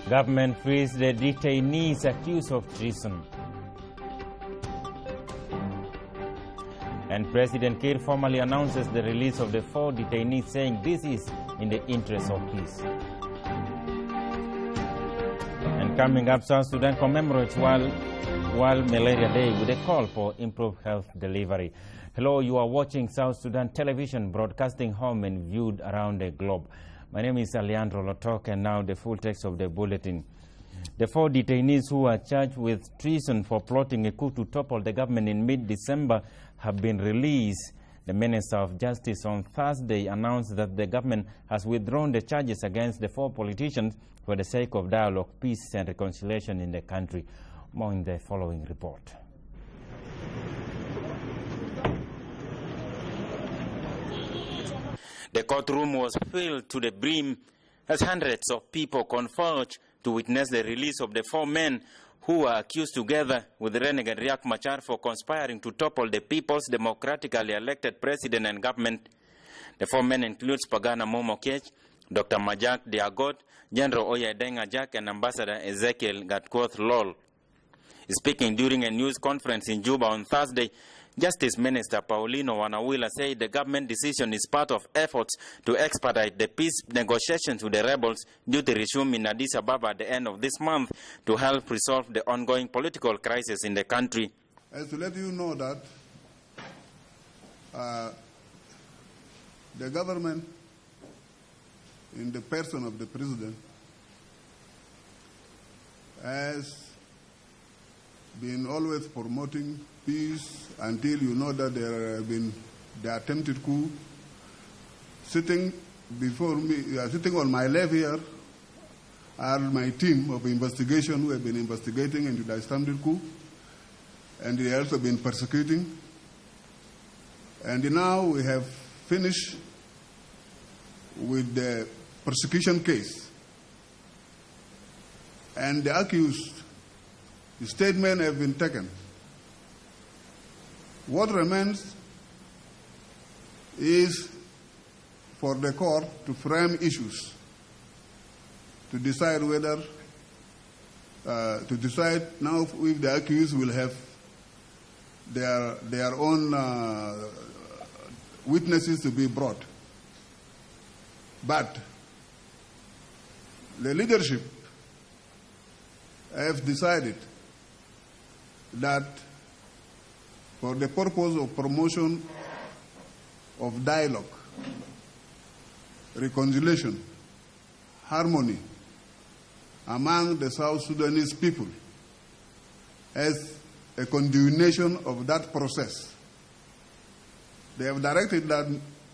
Government frees the detainees accused of treason. And President Kiir formally announces the release of the 4 detainees, saying this is in the interest of peace. And coming up, South Sudan commemorates World Malaria Day with a call for improved health delivery. Hello, you are watching South Sudan Television, broadcasting home and viewed around the globe. My name is Alejandro Lotok, and now the full text of the bulletin. The 4 detainees who are charged with treason for plotting a coup to topple the government in mid-December have been released. The Minister of Justice on Thursday announced that the government has withdrawn the charges against the 4 politicians for the sake of dialogue, peace and reconciliation in the country. More in the following report. The courtroom was filled to the brim as hundreds of people converged to witness the release of the 4 men who were accused together with renegade Riek Machar for conspiring to topple the people's democratically elected president and government. The 4 men include Pagana Momokech, Dr. Majak Diagot, General Oyedeng Ajak, and Ambassador Ezekiel Gatkuoth Lol. Speaking during a news conference in Juba on Thursday, Justice Minister Paulino Wanawila said the government decision is part of efforts to expedite the peace negotiations with the rebels due to resume in Addis Ababa at the end of this month to help resolve the ongoing political crisis in the country. As to let you know that the government, in the person of the president, has been always promoting peace until you know that there have been the attempted coup. Sitting before me, sitting on my left here are my team of investigation who have been investigating into the attempted coup, and they have also been persecuting. And now we have finished with the persecution case. And the accused, the statement have been taken. What remains is for the court to frame issues, to decide whether, to decide now if the accused will have their own witnesses to be brought. But the leadership have decided that for the purpose of promotion of dialogue, reconciliation, harmony among the South Sudanese people, as a continuation of that process, they have directed that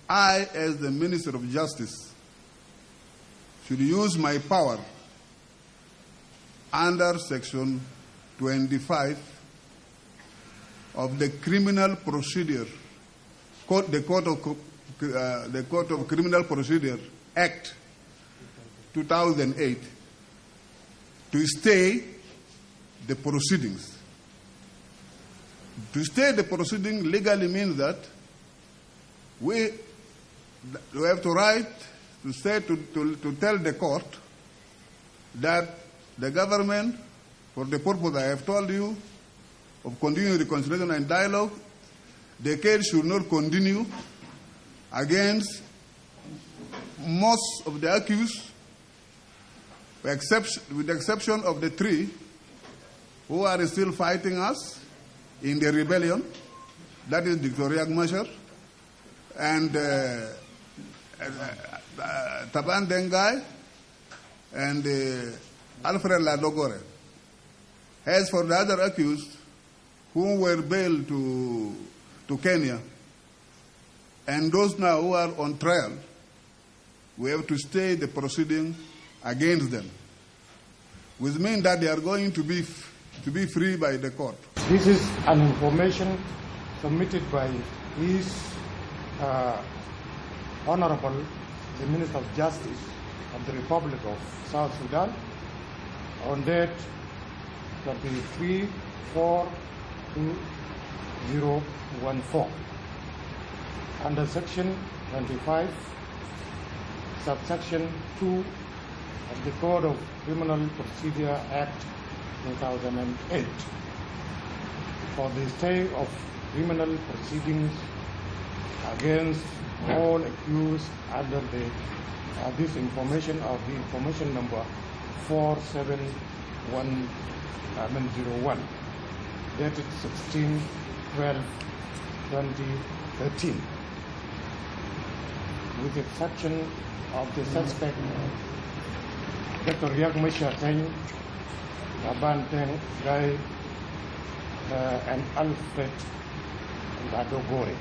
I, as the Minister of Justice, should use my power under Section 25 of the Criminal Procedure, the Code of Criminal Procedure Act 2008, to stay the proceedings. To stay the proceeding legally means that we have to write to say to tell the court that the government, for the purpose I have told you of continuing reconciliation and dialogue, the case should not continue against most of the accused, with the exception of the 3 who are still fighting us in the rebellion. That is Dr. Riek Machar and Taban Dengai and Alfred Ladogore. As for the other accused who were bailed to Kenya, and those now who are on trial, we have to stay the proceeding against them, which means that they are going to be free by the court. This is an information submitted by His Honorable the Minister of Justice of the Republic of South Sudan on date 23/4/2014 under Section 25, subsection 2 of the Code of Criminal Procedure Act 2008 for the stay of criminal proceedings against all accused under this information of the information number 47101, dated 16/12/2013, with the exception of the suspect Dr. Riek Machar, Laban Teng Guy, and Alfred Ladogore.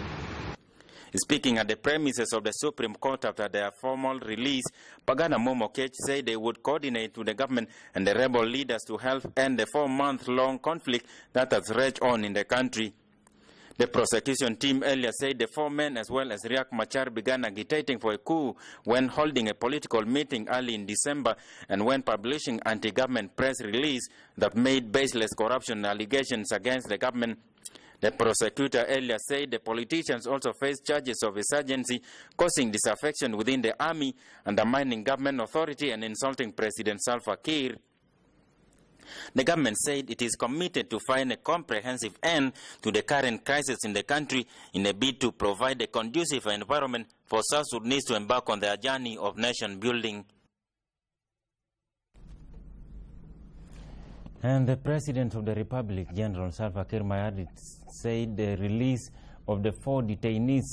Speaking at the premises of the Supreme Court after their formal release, Pagana Momokech said they would coordinate with the government and the rebel leaders to help end the 4-month-long conflict that has raged on in the country. The prosecution team earlier said the 4 men as well as Riek Machar began agitating for a coup when holding a political meeting early in December and when publishing anti-government press release that made baseless corruption allegations against the government. The prosecutor earlier said the politicians also faced charges of insurgency, causing disaffection within the army, undermining government authority and insulting President Salva Kiir. The government said it is committed to find a comprehensive end to the current crisis in the country in a bid to provide a conducive environment for South Sudanese to embark on their journey of nation building. And the President of the Republic, General Salva Kiir Mayardit, said the release of the 4 detainees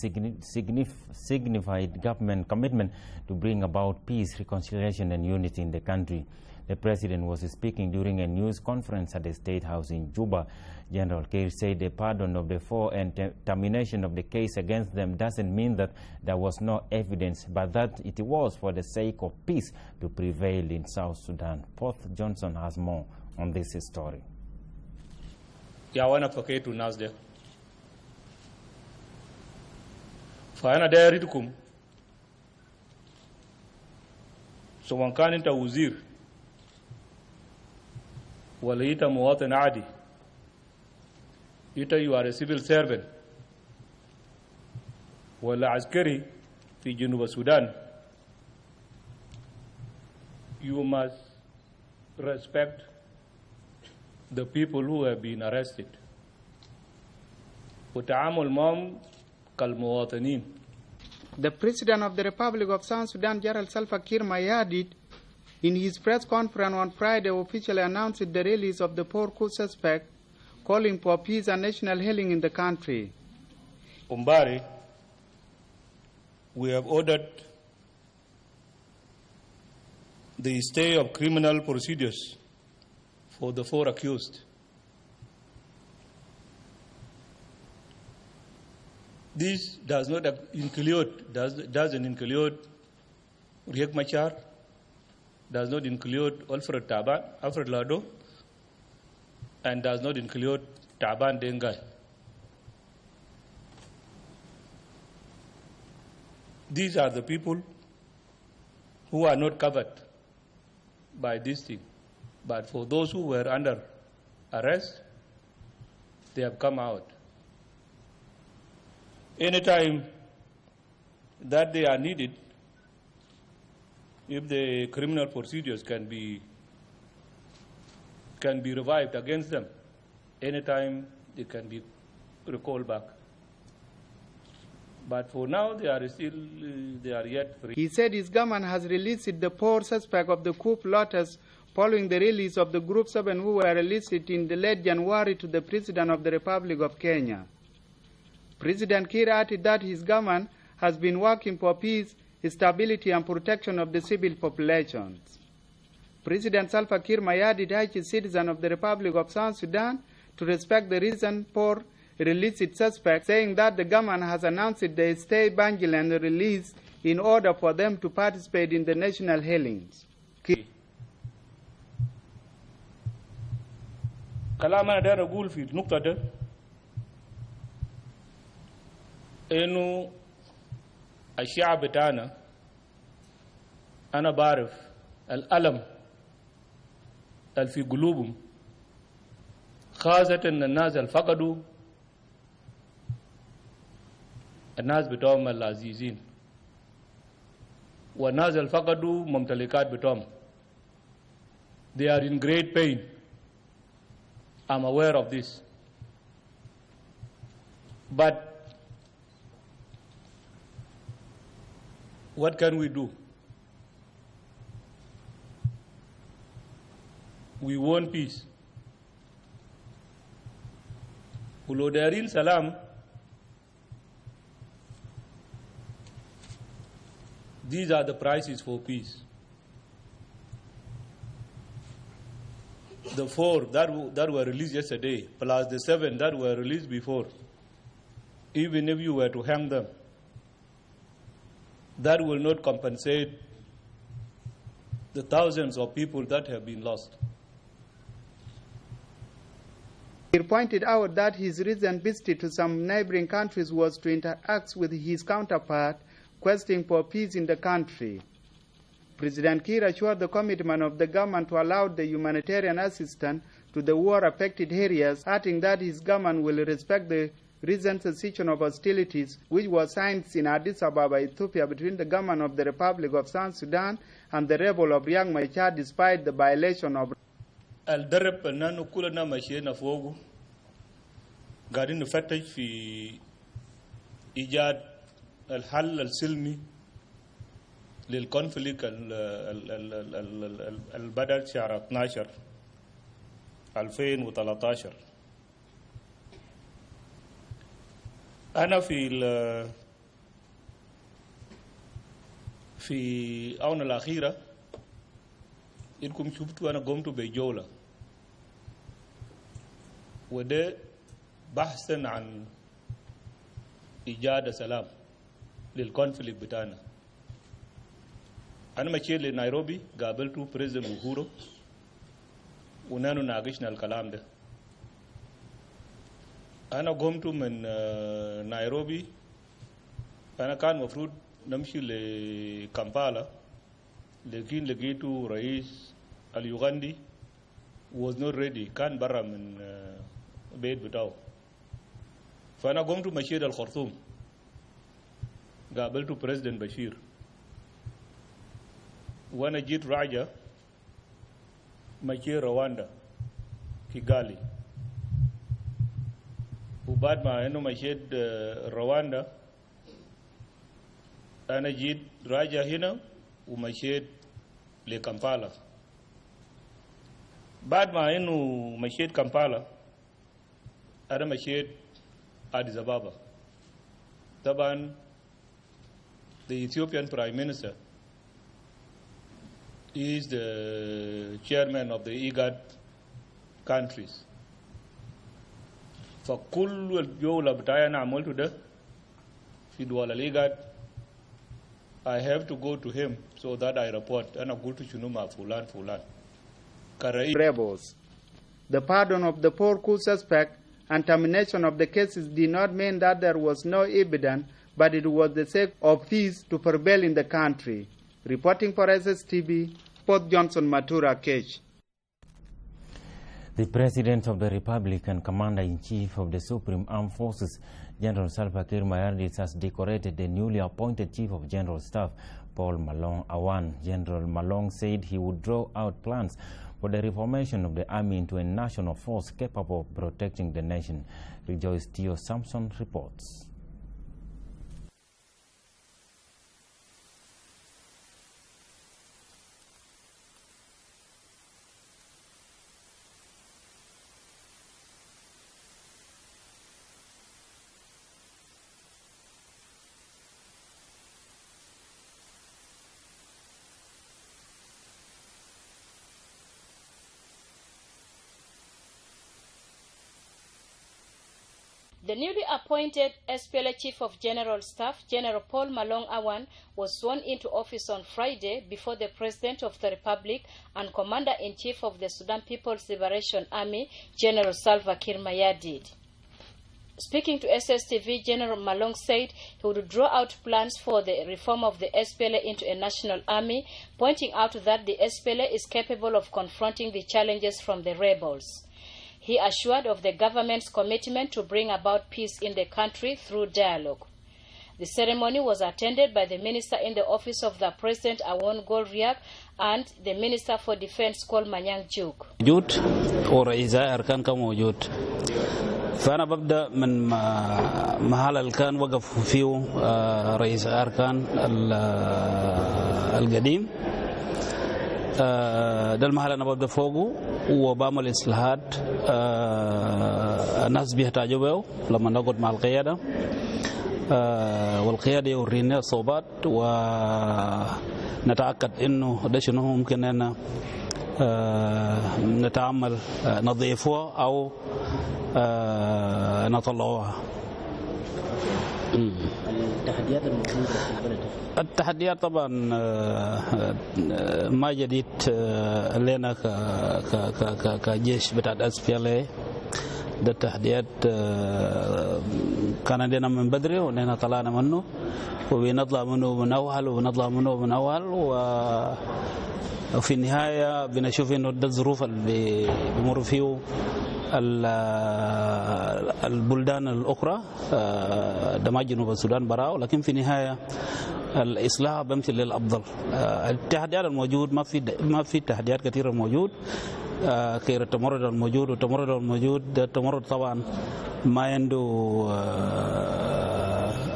signified government commitment to bring about peace, reconciliation and unity in the country. The President was speaking during a news conference at the State House in Juba. General Kiir said the pardon of the 4 and termination of the case against them doesn't mean that there was no evidence, but that it was for the sake of peace to prevail in South Sudan. Porth Johnson has more on this story. Yawana faketu nasde. Faana dayaritukum. So wankani inta wazir wala ita muwatin adi. Ita you are a civil servant. Wala askari fi Junuba Sudan. You must respect the people who have been arrested. The President of the Republic of South Sudan, General Salva Kiir Mayardit, in his press conference on Friday, officially announced the release of the 4 coup suspects, calling for peace and national healing in the country. Umbari, we have ordered the stay of criminal procedures for the 4 accused. This doesn't include Riek Machar, does not include Alfred Lado, and does not include Taban Dengai. These are the people who are not covered by this thing. But for those who were under arrest, they have come out. Anytime that they are needed, if the criminal procedures can be revived against them, anytime they can be recalled back. But for now, they are yet free. He said his government has released the 4 suspects of the coup plotters following the release of the Group 7 who were released in the late January to the President of the Republic of Kenya. President Kiir added that his government has been working for peace, stability and protection of the civil populations. President Salva Kiir Mayardit urged citizens of the Republic of South Sudan to respect the reason for released suspects, saying that the government has announced the stay, bundle and release in order for them to participate in the national healings. كلام أنا داير أقول في النقطة ده إنه الشعب بتاعنا أنا بعرف الألم اللي في قلوبهم خاصة الناس اللي فقدوا الناس بتوعهم العزيزين والناس اللي فقدوا ممتلكات بتوعهم They are in great pain. I'm aware of this. But what can we do? We want peace. Ulodarin salam. These are the prices for peace. The 4 that were released yesterday, plus the 7 that were released before, even if you were to hang them, that will not compensate the thousands of people that have been lost. He pointed out that his recent visit to some neighboring countries was to interact with his counterpart, questing for peace in the country. President Kiir assured the commitment of the government to allow the humanitarian assistance to the war-affected areas, adding that his government will respect the recent cessation of hostilities, which was signed in Addis Ababa, Ethiopia, between the government of the Republic of South Sudan and the rebel of Riek Machar, despite the violation of الدرب أننا كلنا مشينا فوقه قاعدين نفتش في إيجاد الحل السلمي للكونفليكت البدأ شهر 12 2013. أنا في الآونة الأخيرة إنكم شفتوا أنا قمت بجولة وده بحثا عن إيجاد سلام للكونفليكت بتاعنا. أنا مشيت لنيروبي قابلت بريزيدنت أوهورو ونحن ناقشنا الكلام ده. أنا قمت من نيروبي، أنا كان مفروض نمشي لكامبالا، لكن لقيته رئيس اليوغندي was not ready، كان برا من بيت بتاعه. فأنا قمت مشيت الخرطوم قابلت بريزيدنت بشير، وانا جيت راجع مشيت رواندا كيغالي، وبعد ما انه مشيت رواندا انا جيت راجع هنا ومشيت لكامبالا. بعد ما انه مشيت كامبالا انا مشيت اديس ابابا. طبعا the Ethiopian Prime Minister is the chairman of the IGAD countries. فكل الجولة بتاعي أنا عملته ده في دول الإيجاد I have to go to him so that I report. أنا قلت شنو مع فلان فلان. rebels. The pardon of the 4 coup suspects and termination of the cases did not mean that there was no evidence, but it was the sake of peace to prevail in the country. Reporting for SSTV, Port Johnson, Matura, Cage. The President of the Republic and Commander-in-Chief of the Supreme Armed Forces, General Salva Kiir Mayardit, has decorated the newly appointed Chief of General Staff, Paul Malong Awan. General Malong said he would draw out plans for the reformation of the army into a national force capable of protecting the nation. Rejoice Theo Samson reports. The newly appointed SPLA Chief of General Staff, General Paul Malong Awan, was sworn into office on Friday before the President of the Republic and Commander-in-Chief of the Sudan People's Liberation Army, General Salva Kiir Mayardit. Speaking to SSTV, General Malong said he would draw out plans for the reform of the SPLA into a national army, pointing out that the SPLA is capable of confronting the challenges from the rebels. He assured of the government's commitment to bring about peace in the country through dialogue. The ceremony was attended by the Minister in the Office of the President, Awon Golriak, and the Minister for Defense, Kol Manyang Juk. موجود ورئيسي أركان كان موجود. فأنا ببدأ من محل اللي كان وقف فيه رئيس أركان القديم. ده المحل أنا ببدأ فوقه وبعمل إصلاحات الناس بيحتاجوا به لما نقعد مع القيادة. والقيادة يورينا الصوبات ونتأكد إنه ده شنو ممكن أن نتعامل نضيفها أو نطلعوها. التحديات الموجودة في البلد، التحديات طبعا ما جديد لنا كجيش بتاع SPLA. ده التحديات كان عندنا من بدري ونحن طلعنا منه وبنطلع منه بنوهل وبنطلع منه بنوهل وفي النهاية بنشوف إنه ده الظروف اللي بيمر فيه البلدان الأخرى. ده ما جنوب السودان براء، ولكن في النهاية الإصلاح بيمشي للأفضل. التحديات الموجود ما في تحديات كثيرة موجود. كير التمرد الموجود والتمرد الموجود، التمرد طبعا ما عنده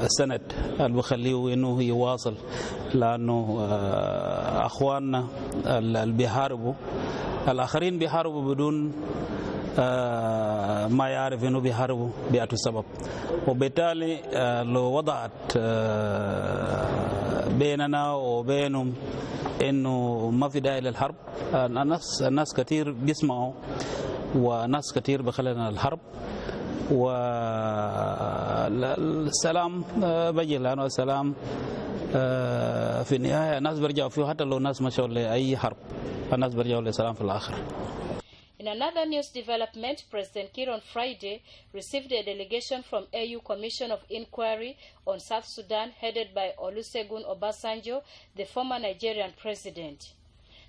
السند اللي بخليه انه يواصل، لانه اخواننا اللي بيحاربوا الاخرين بيحاربوا بدون ما يعرف انه بيحاربوا بيأتوا السبب، وبالتالي لو وضعت بيننا وبينهم انه ما في داعي للحرب. الناس كثير بيسمعوا وناس كثير بخلينا الحرب، والسلام بيجي، لانه السلام في النهايه الناس بيرجعوا فيه، حتى لو الناس مشوا لاي حرب الناس بيرجعوا للسلام في الاخر. In another news development, President Kiir on Friday received a delegation from AU Commission of Inquiry on South Sudan headed by Olusegun Obasanjo, the former Nigerian president.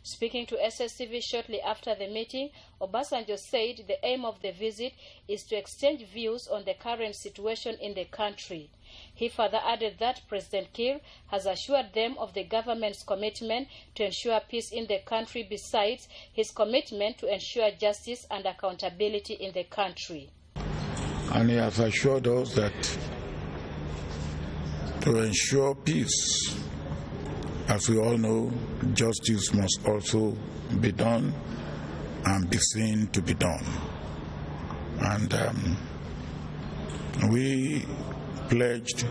Speaking to SSTV shortly after the meeting, Obasanjo said the aim of the visit is to exchange views on the current situation in the country. He further added that President Kiir has assured them of the government's commitment to ensure peace in the country, besides his commitment to ensure justice and accountability in the country. And he has assured us that to ensure peace, as we all know, justice must also be done and be seen to be done. And we pledged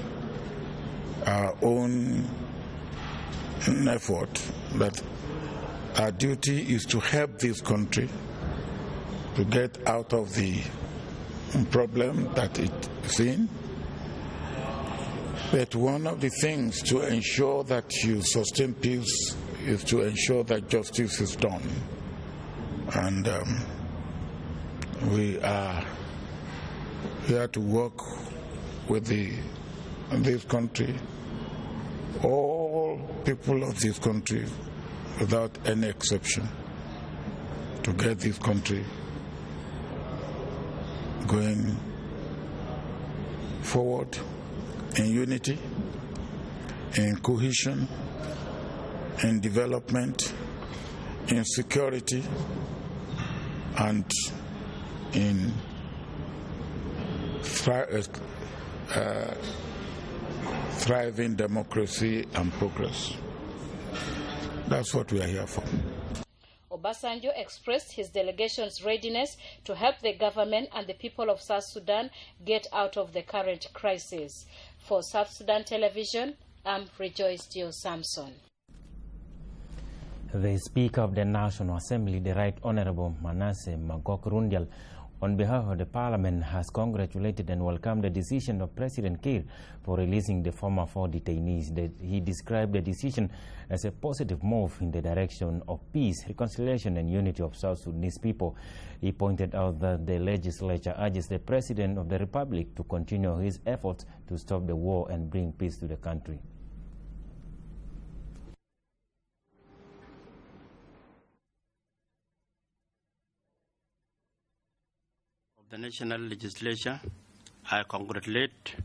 our own effort that our duty is to help this country to get out of the problem that it is in. But one of the things to ensure that you sustain peace is to ensure that justice is done. And we are here to work with this country, all people of this country, without any exception, to get this country going forward in unity, in cohesion, in development, in security, and in thriving democracy and progress. That's what we are here for. Obasanjo expressed his delegation's readiness to help the government and the people of South Sudan get out of the current crisis. For South Sudan Television, I'm Rejoice Dio Samson. The Speaker of the National Assembly, the Right Honorable Manasseh Magog Rundial, on behalf of the Parliament, has congratulated and welcomed the decision of President Kiir for releasing the former 4 detainees. He described the decision as a positive move in the direction of peace, reconciliation and unity of South Sudanese people. He pointed out that the legislature urges the President of the Republic to continue his efforts to stop the war and bring peace to the country. The National Legislature, I congratulate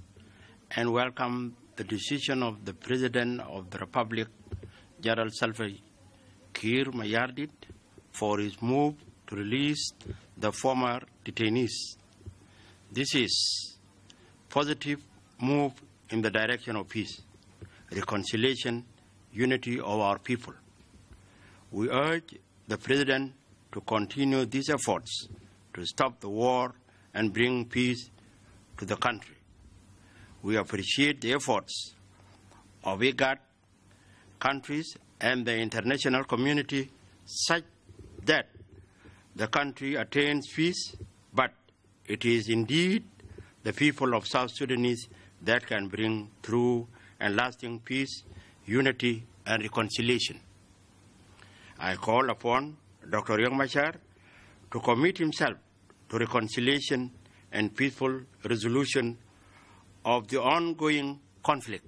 and welcome the decision of the President of the Republic, General Kiir Mayardit, for his move to release the former detainees. This is a positive move in the direction of peace, reconciliation, unity of our people. We urge the President to continue these efforts to stop the war and bring peace to the country. We appreciate the efforts of IGAD countries and the international community such that the country attains peace, but it is indeed the people of South Sudanese that can bring true and lasting peace, unity, and reconciliation. I call upon Dr. Riek Machar to commit himself to reconciliation and peaceful resolution of the ongoing conflict.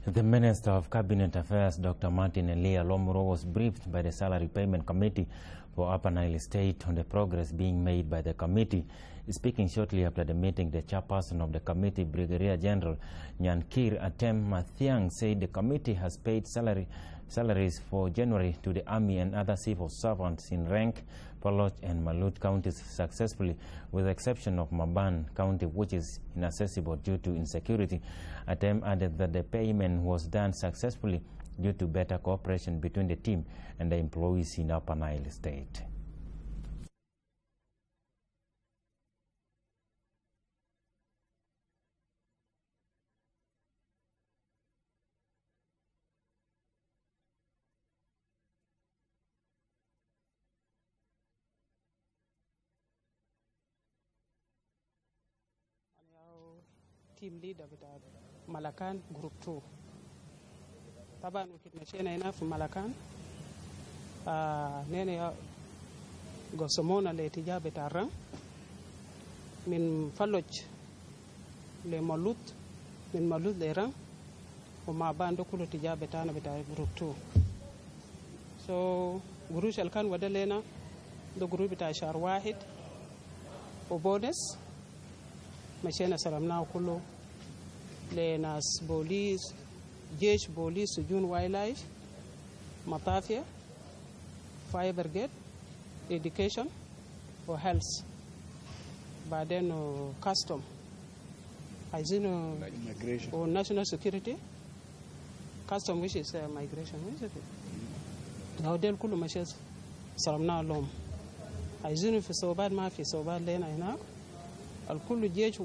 The Minister of Cabinet Affairs, Dr. Martin Elia Lomuro, was briefed by the Salary Payment Committee for Upper Nile State on the progress being made by the committee. Speaking shortly after the meeting, the chairperson of the committee, Brigadier General Nyankir Atem Mathiang, said the committee has paid salaries for January to the Army and other civil servants in Rank, Paloch, and Malut counties successfully, with the exception of Maban County, which is inaccessible due to insecurity. Atem added that the payment was done successfully due to better cooperation between the team and the employees in Upper Nile State. team leader بتاع ملكان جروب 2 طبعا وكيت مشينا هنا في ملكان نينا قسمونا الاتجاه بتاع الرن من فلوج لمولود من مولود لرن وما باندو كل اتجاه بتاعنا بتاع جروب 2 so قروش اللي كان ودا لنا ده جروب بتاع شهر واحد وبونس مشينا سلمناه كله لناس بوليس جيش بوليس سجون وايل لايف مطافية فاير بريجيد education وهيلث بعدين كاستوم عايزين وناشونال سيكيورتي كاستوم which is migration هو ديل كله مشي سلمناه لهم عايزينه في صوبات ما في صوبات لنا هناك الكل جيش.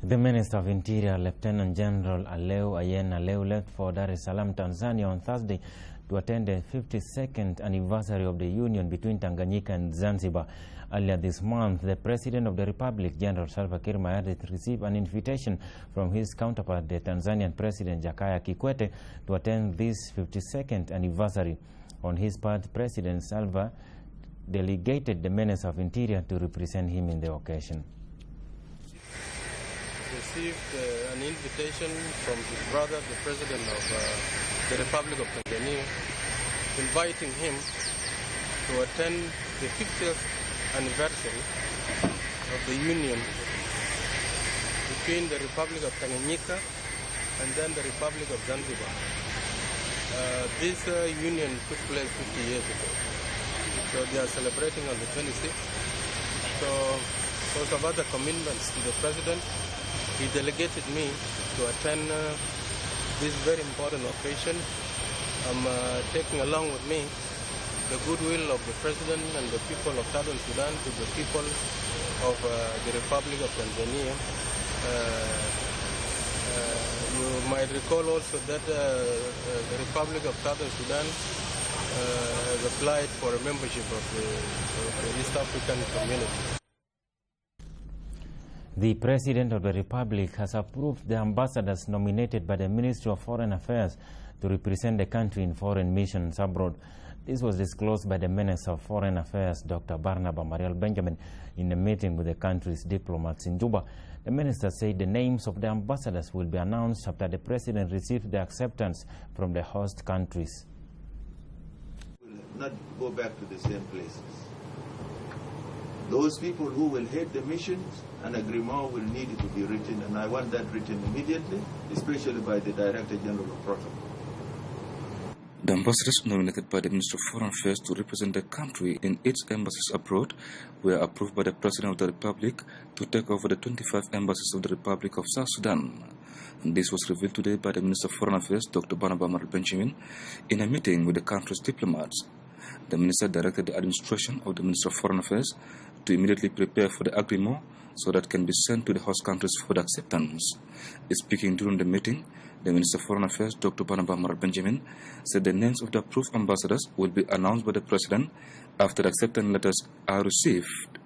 The Minister of Interior, Lieutenant General Aleu Ayen Aleu, left for Dar es Salaam, Tanzania on Thursday to attend the 52nd anniversary of the union between Tanganyika and Zanzibar. Earlier this month, the President of the Republic, General Kiir Mayardit, received an invitation from his counterpart, the Tanzanian President Jakaya Kikwete, to attend this 52nd anniversary. On his part, President Salva delegated the Minister of Interior to represent him in the occasion. Received an invitation from his brother, the President of the Republic of Tanzania, inviting him to attend the 50th anniversary of the union between the Republic of Tanganyika and then the Republic of Zanzibar. This union took place 50 years ago. So they are celebrating on the 26th. So because of other commitments to the President, he delegated me to attend this very important occasion. I'm taking along with me the goodwill of the President and the people of Southern Sudan to the people of the Republic of Tanzania. You might recall also that the Republic of Southern Sudan has applied for a membership of the East African Community. The President of the Republic has approved the ambassadors nominated by the Ministry of Foreign Affairs to represent the country in foreign missions abroad. This was disclosed by the Minister of Foreign Affairs, Dr. Barnaba Mariel Benjamin, in a meeting with the country's diplomats in Juba. The minister said the names of the ambassadors will be announced after the President received the acceptance from the host countries. We will not go back to the same places. Those people who will head the missions, an agreement will need to be written, and I want that written immediately, especially by the Director General of Protocol. The ambassadors nominated by the Minister of Foreign Affairs to represent the country in its embassies abroad were approved by the President of the Republic to take over the 25 embassies of the Republic of South Sudan. And this was revealed today by the Minister of Foreign Affairs, Dr. Barnaba Benjamin, in a meeting with the country's diplomats. The minister directed the administration of the Minister of Foreign Affairs to immediately prepare for the agreement so that it can be sent to the host countries for the acceptance. Speaking during the meeting, the Minister of Foreign Affairs, Dr. Barnaba Benjamin, said the names of the approved ambassadors will be announced by the President after the acceptance letters are received.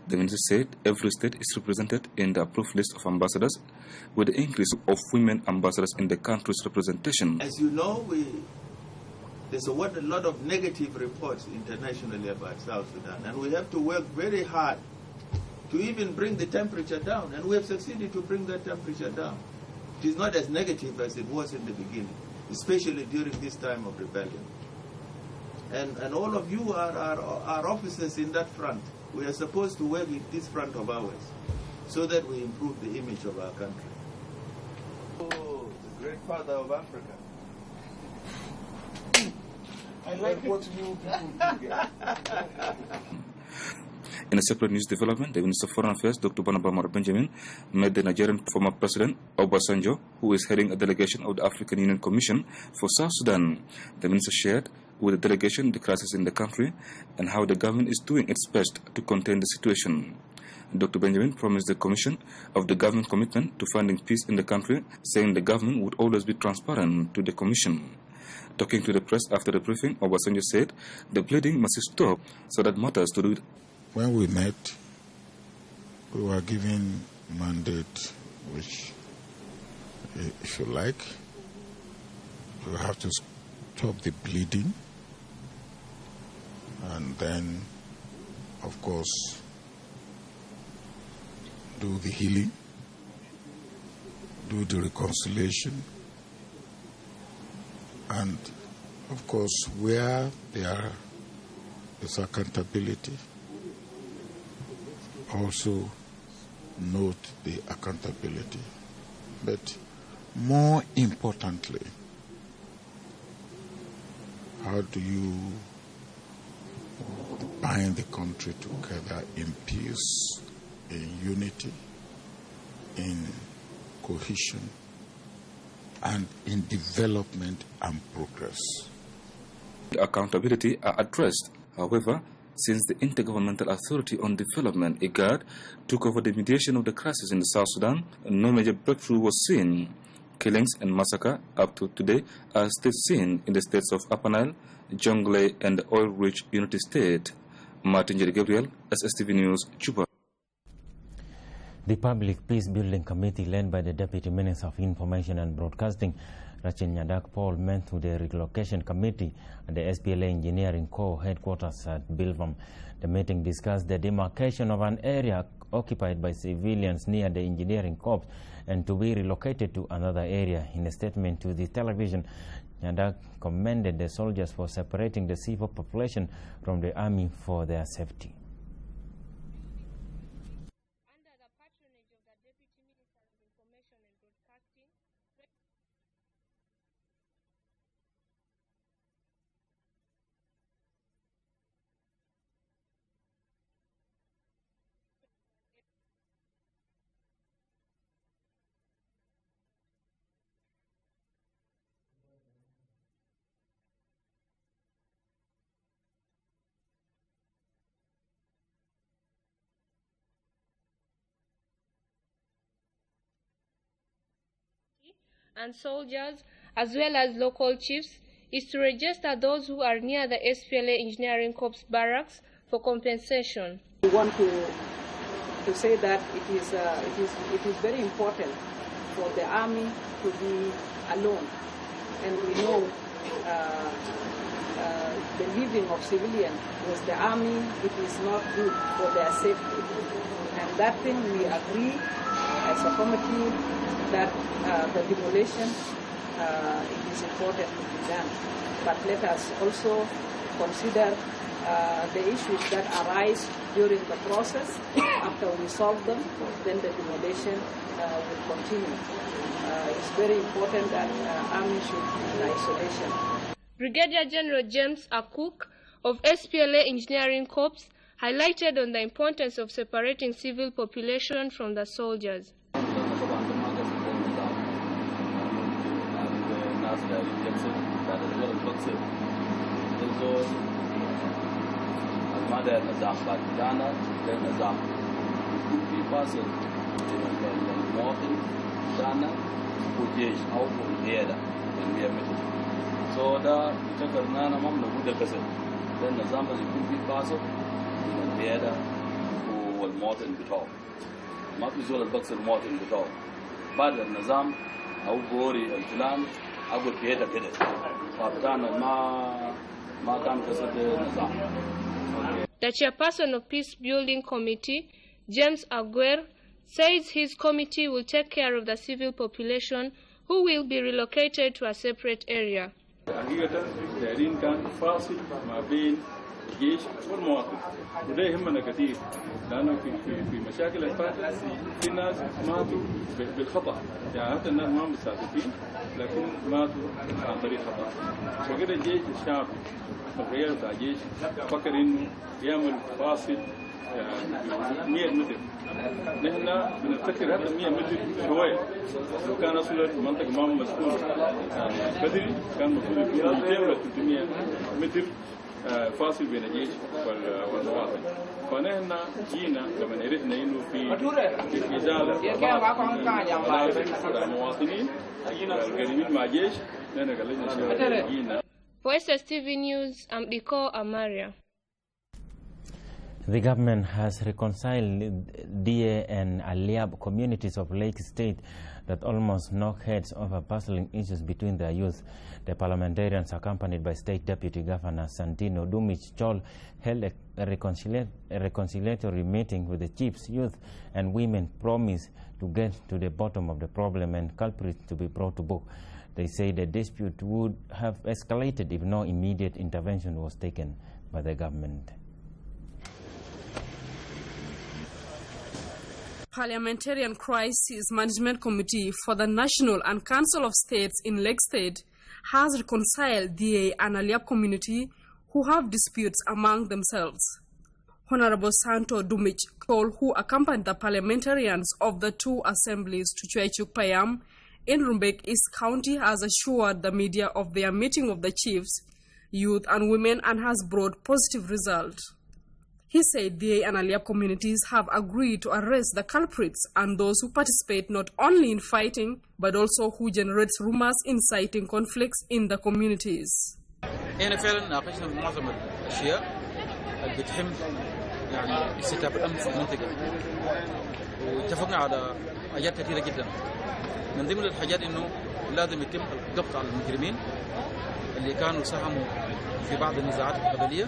The minister said every state is represented in the approved list of ambassadors, with the increase of women ambassadors in the country's representation. As you know, there's a lot of negative reports internationally about South Sudan, and we have to work very hard to even bring the temperature down, and we have succeeded to bring that temperature down. It is not as negative as it was in the beginning, especially during this time of rebellion. And all of you are officers in that front. We are supposed to work in this front of ours so that we improve the image of our country. Oh, the great father of Africa. I like what you people do. In a separate news development, the Minister of Foreign Affairs, Dr. Barnaba Benjamin, met the Nigerian former President al-Bashir, who is heading a delegation of the African Union Commission for South Sudan. The minister shared with the delegation the crisis in the country and how the government is doing its best to contain the situation. Dr. Benjamin promised the Commission of the government commitment to finding peace in the country, saying the government would always be transparent to the Commission. Talking to the press after the briefing, Obasanjo said the bleeding must stop so that matters to do it. When we met, we were given mandate, which, if you like, you have to stop the bleeding, and then, of course, do the healing, do the reconciliation, and, of course, where there is accountability, also note the accountability. But more importantly, how do you bind the country together in peace, in unity, in cohesion, and in development and progress? The accountability are addressed. However, since the Intergovernmental Authority on Development, IGAD, took over the mediation of the crisis in the South Sudan, no major breakthrough was seen. Killings and massacre up to today are still seen in the states of Upper Nile, Jonglei, and the oil-rich Unity State. Martin J. Gabriel, SSTV News, Juba. The Public Peace Building Committee, led by the Deputy Minister of Information and Broadcasting, Rachin Nyadak Paul, met to the Relocation Committee at the SPLA Engineering Corps headquarters at Bilvam. The meeting discussed the demarcation of an area occupied by civilians near the Engineering Corps and to be relocated to another area. In a statement to the television, Nyadak commended the soldiers for separating the civil population from the army for their safety. And soldiers, as well as local chiefs, is to register those who are near the SPLA Engineering Corps barracks for compensation. We want to say that it is very important for the army to be alone, and we know the living of civilians with the army, it is not good for their safety, and that thing we agree as a committee that the demolition it is important to be done. But let us also consider the issues that arise during the process. After we solve them, then the demolition will continue. It's very important that army should be in isolation. Brigadier General James Akuk of SPLA Engineering Corps highlighted on the importance of separating civil population from the soldiers. So da ita karna na mamna guda kasar dan nazam da kun bi baso ina biyada ko wal motin bitaw ma fi zuwa al-baks al-motin bitaw بعد النظام او غوري الفلان اقول بيدا كده فبتانا ما كان كسد النظام. The chairperson of Peace Building Committee, James Aguer, says his committee will take care of the civil population who will be relocated to a separate area. حقيقة دايرين كان فاصل ما بين الجيش والمواطن وده يهمنا كثير لأنه في مشاكل الفاتت في ناس ماتوا بالخطأ يعني حتى الناس ما مستهدفين لكن ماتوا عن طريق خطأ فكده الجيش الشعبي الرجال بتاع الجيش فكر إنه يعمل فاصل 100 متر نحن بنفتكر هذا 100 متر شوية لو كان أصلا المنطقة ما مسؤول يعني بدري كان مسؤول 200 ولا 300 متر فاصل بين الجيش والمواطن فنحن جينا لما عرفنا إنه في إزالة المواطنين القريبين مع الجيش نحن قلنا جينا. For SSTV News, I'm Diko Amaria. The government has reconciled DA and Aliab communities of Lake State that almost knock heads over puzzling issues between their youth. The parliamentarians, accompanied by State Deputy Governor Santino Dumich Chol, held a reconciliatory meeting with the chiefs, youth and women, promised to get to the bottom of the problem and culprits to be brought to book. They say the dispute would have escalated if no immediate intervention was taken by the government. Parliamentarian Crisis Management Committee for the National and Council of States in Lake State has reconciled the and Aliab community who have disputes among themselves. Honorable Santo Dumich Kol, who accompanied the parliamentarians of the two assemblies to Chuechuk Payam in Rumbek East County, has assured the media of their meeting of the chiefs, youth and women and has brought positive results. He said the and Aliab communities have agreed to arrest the culprits and those who participate not only in fighting but also who generates rumors inciting conflicts in the communities. هنا فعلا ناقشنا معظم الاشياء اللي بتهم يعني استتابة الامن في المنطقة واتفقنا على حاجات كثيرة جدا. من ضمن الحاجات انه لازم يتم الضغط على المجرمين اللي كانوا ساهموا في بعض النزاعات القبلية